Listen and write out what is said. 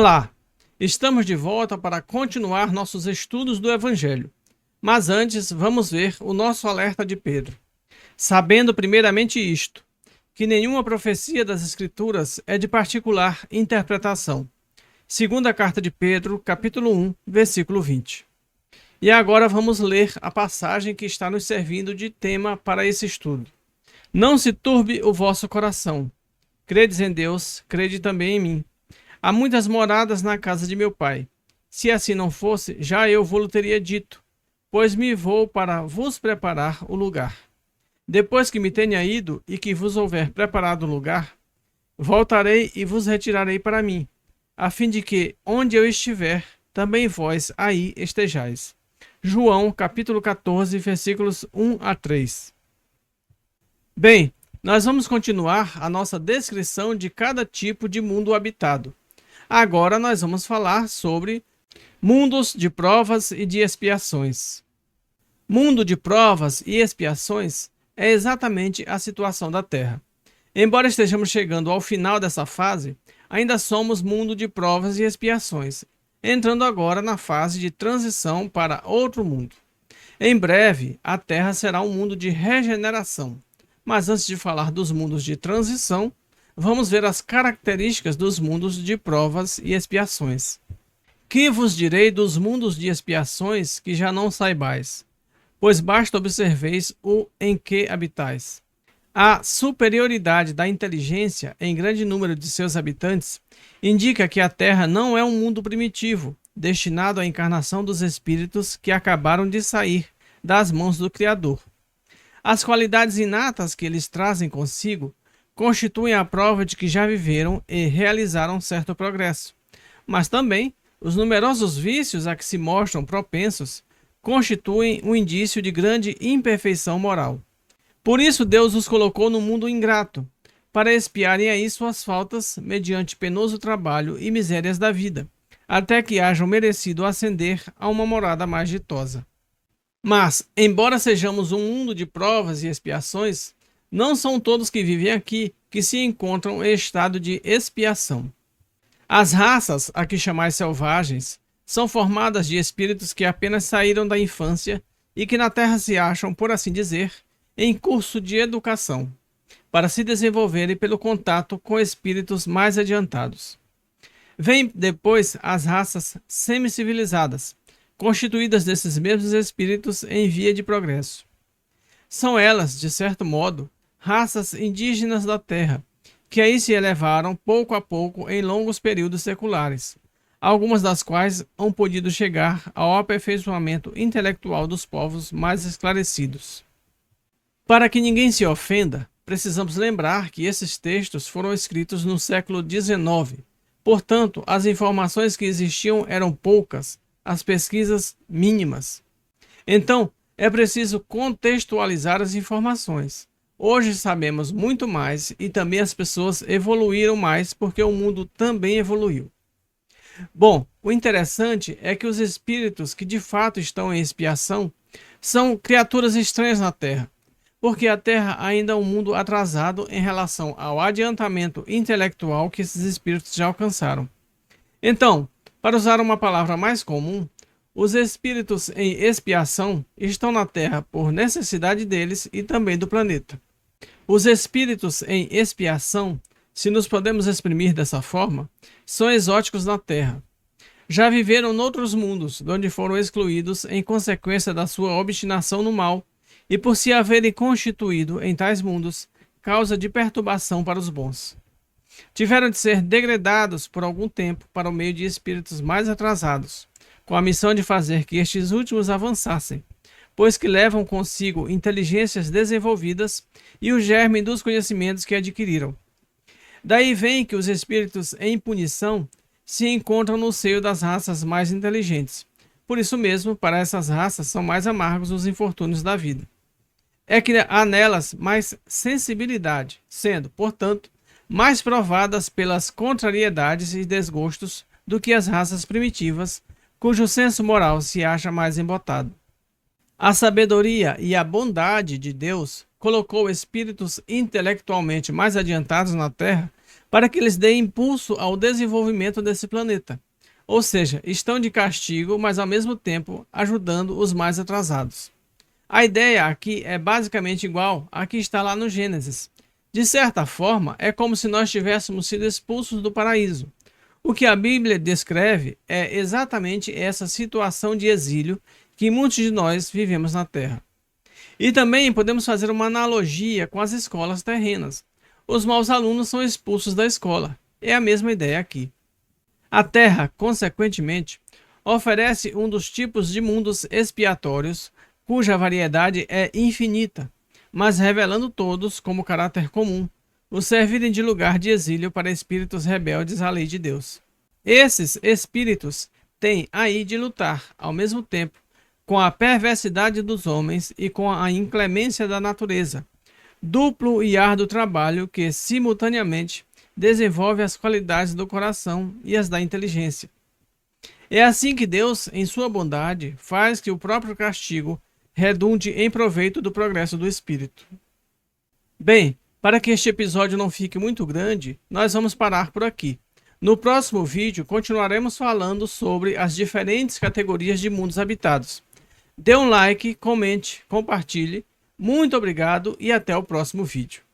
Olá, estamos de volta para continuar nossos estudos do Evangelho. Mas antes, vamos ver o nosso alerta de Pedro. Sabendo primeiramente isto, que nenhuma profecia das Escrituras é de particular interpretação. Segunda carta de Pedro, capítulo 1, versículo 20. E agora vamos ler a passagem que está nos servindo de tema para esse estudo. Não se turbe o vosso coração. Credes em Deus, crede também em mim. Há muitas moradas na casa de meu pai. Se assim não fosse, já eu vou-lo teria dito, pois me vou para vos preparar o lugar. Depois que me tenha ido e que vos houver preparado o lugar, voltarei e vos retirarei para mim, a fim de que, onde eu estiver, também vós aí estejais. João, capítulo 14, versículos 1 a 3. Bem, nós vamos continuar a nossa descrição de cada tipo de mundo habitado. Agora nós vamos falar sobre mundos de provas e de expiações. Mundo de provas e expiações é exatamente a situação da Terra. Embora estejamos chegando ao final dessa fase, ainda somos mundo de provas e expiações, entrando agora na fase de transição para outro mundo. Em breve, a Terra será um mundo de regeneração. Mas antes de falar dos mundos de transição, vamos ver as características dos mundos de provas e expiações. Que vos direi dos mundos de expiações que já não saibais? Pois basta observeis o em que habitais. A superioridade da inteligência em grande número de seus habitantes indica que a Terra não é um mundo primitivo, destinado à encarnação dos espíritos que acabaram de sair das mãos do Criador. As qualidades inatas que eles trazem consigo constituem a prova de que já viveram e realizaram certo progresso. Mas também, os numerosos vícios a que se mostram propensos constituem um indício de grande imperfeição moral. Por isso Deus os colocou no mundo ingrato, para expiarem aí suas faltas mediante penoso trabalho e misérias da vida, até que hajam merecido ascender a uma morada mais ditosa. Mas, embora sejamos um mundo de provas e expiações, não são todos que vivem aqui que se encontram em estado de expiação. As raças, a que chamais selvagens, são formadas de espíritos que apenas saíram da infância e que na Terra se acham, por assim dizer, em curso de educação, para se desenvolverem pelo contato com espíritos mais adiantados. Vêm depois as raças semicivilizadas, constituídas desses mesmos espíritos em via de progresso. São elas, de certo modo, raças indígenas da Terra, que aí se elevaram pouco a pouco em longos períodos seculares, algumas das quais han podido chegar ao aperfeiçoamento intelectual dos povos mais esclarecidos. Para que ninguém se ofenda, precisamos lembrar que esses textos foram escritos no século XIX, portanto, as informações que existiam eram poucas, as pesquisas mínimas. Então, é preciso contextualizar as informações. Hoje sabemos muito mais e também as pessoas evoluíram mais porque o mundo também evoluiu. Bom, o interessante é que os espíritos que de fato estão em expiação são criaturas estranhas na Terra, porque a Terra ainda é um mundo atrasado em relação ao adiantamento intelectual que esses espíritos já alcançaram. Então, para usar uma palavra mais comum, os espíritos em expiação estão na Terra por necessidade deles e também do planeta. Os espíritos em expiação, se nos podemos exprimir dessa forma, são exóticos na Terra. Já viveram noutros mundos, onde foram excluídos em consequência da sua obstinação no mal, e por se haverem constituído em tais mundos, causa de perturbação para os bons. Tiveram de ser degradados por algum tempo para o meio de espíritos mais atrasados, com a missão de fazer que estes últimos avançassem, pois que levam consigo inteligências desenvolvidas e o germe dos conhecimentos que adquiriram. Daí vem que os espíritos em punição se encontram no seio das raças mais inteligentes. Por isso mesmo, para essas raças são mais amargos os infortúnios da vida. É que há nelas mais sensibilidade, sendo, portanto, mais provadas pelas contrariedades e desgostos do que as raças primitivas, cujo senso moral se acha mais embotado. A sabedoria e a bondade de Deus colocou espíritos intelectualmente mais adiantados na Terra para que eles deem impulso ao desenvolvimento desse planeta. Ou seja, estão de castigo, mas ao mesmo tempo ajudando os mais atrasados. A ideia aqui é basicamente igual à que está lá no Gênesis. De certa forma, é como se nós tivéssemos sido expulsos do paraíso. O que a Bíblia descreve é exatamente essa situação de exílio que muitos de nós vivemos na Terra. E também podemos fazer uma analogia com as escolas terrenas. Os maus alunos são expulsos da escola. É a mesma ideia aqui. A Terra, consequentemente, oferece um dos tipos de mundos expiatórios, cuja variedade é infinita, mas revelando todos como caráter comum, o servirem de lugar de exílio para espíritos rebeldes à lei de Deus. Esses espíritos têm aí de lutar, ao mesmo tempo, com a perversidade dos homens e com a inclemência da natureza, duplo e árduo trabalho que, simultaneamente, desenvolve as qualidades do coração e as da inteligência. É assim que Deus, em sua bondade, faz que o próprio castigo redunde em proveito do progresso do espírito. Bem, para que este episódio não fique muito grande, nós vamos parar por aqui. No próximo vídeo, continuaremos falando sobre as diferentes categorias de mundos habitados. Dê um like, comente, compartilhe. Muito obrigado e até o próximo vídeo.